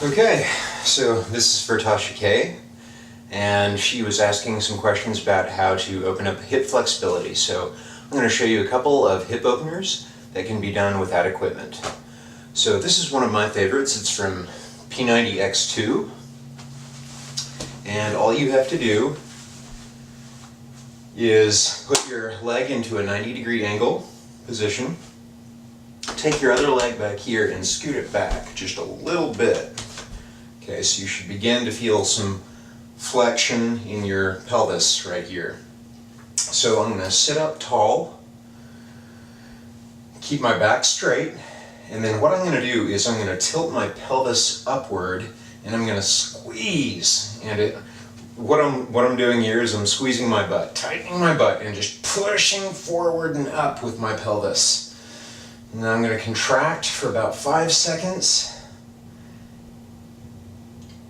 Okay, so this is for Tasha K, and she was asking some questions about how to open up hip flexibility. So I'm going to show you a couple of hip openers that can be done without equipment. So this is one of my favorites. It's from P90X2, and all you have to do is put your leg into a 90-degree angle position. Take your other leg back here and scoot it back just a little bit. Okay, so you should begin to feel some flexion in your pelvis right here. So I'm going to sit up tall, keep my back straight, and then what I'm going to do is I'm going to tilt my pelvis upward and I'm going to squeeze. And what I'm doing here is I'm squeezing my butt, tightening my butt, and just pushing forward and up with my pelvis. And then I'm going to contract for about 5 seconds.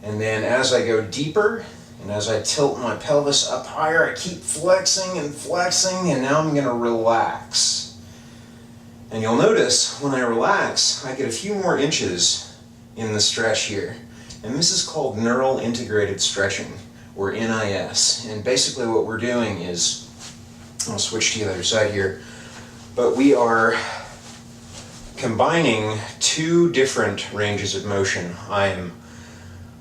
And then as I go deeper, and as I tilt my pelvis up higher, I keep flexing, and now I'm going to relax. And you'll notice when I relax, I get a few more inches in the stretch here. And this is called neural integrated stretching, or NIS. And basically what we're doing is, I'll switch to the other side here, but we are combining two different ranges of motion. I'm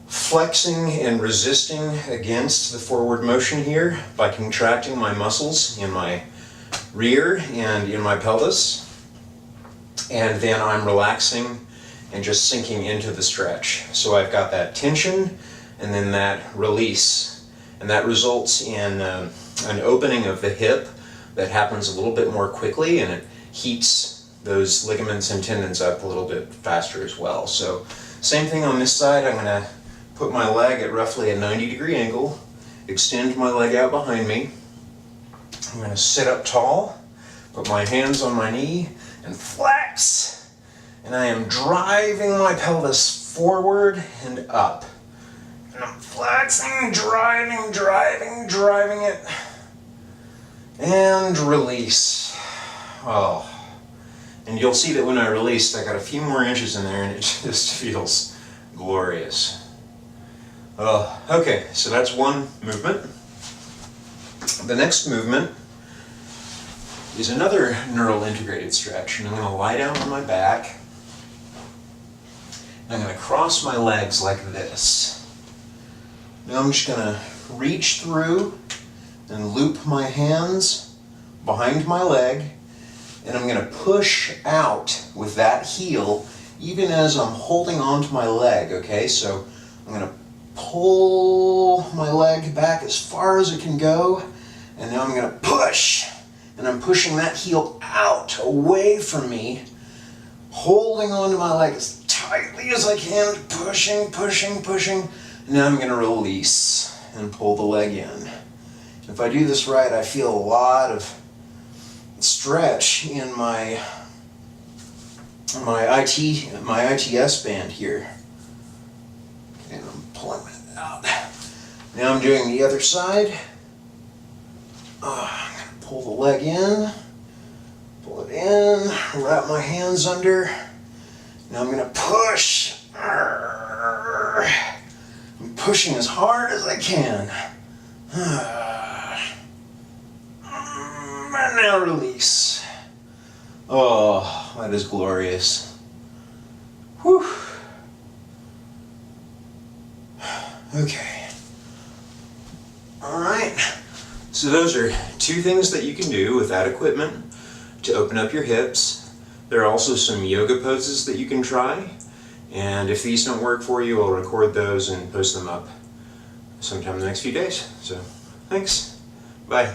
flexing and resisting against the forward motion here by contracting my muscles in my rear and in my pelvis. And then I'm relaxing and just sinking into the stretch. So I've got that tension and then that release. And that results in an opening of the hip that happens a little bit more quickly, and it heats those ligaments and tendons up a little bit faster as well. So same thing on this side. I'm going to put my leg at roughly a 90-degree angle, extend my leg out behind me. I'm going to sit up tall, put my hands on my knee, and flex. And I am driving my pelvis forward and up. And I'm flexing, driving it. And release. Oh. And you'll see that when I released, I got a few more inches in there, and it just feels glorious. Oh, okay, so that's one movement. The next movement is another neural integrated stretch, and I'm going to lie down on my back. And I'm going to cross my legs like this. Now I'm just going to reach through and loop my hands behind my leg, and I'm going to push out with that heel even as I'm holding onto my leg, okay? So I'm going to pull my leg back as far as it can go, and now I'm going to push, and I'm pushing that heel out away from me, holding onto my leg as tightly as I can, pushing, and now I'm going to release and pull the leg in. If I do this right, I feel a lot of stretch in my ITS band here. And I'm pulling it out. Now I'm doing the other side. I'm going to pull the leg in, pull it in, wrap my hands under. Now I'm going to push. I'm pushing as hard as I can. And now release. Oh, that is glorious. Whew. Okay. Alright. So those are two things that you can do without equipment to open up your hips. There are also some yoga poses that you can try. And if these don't work for you, I'll record those and post them up sometime in the next few days. So, thanks. Bye.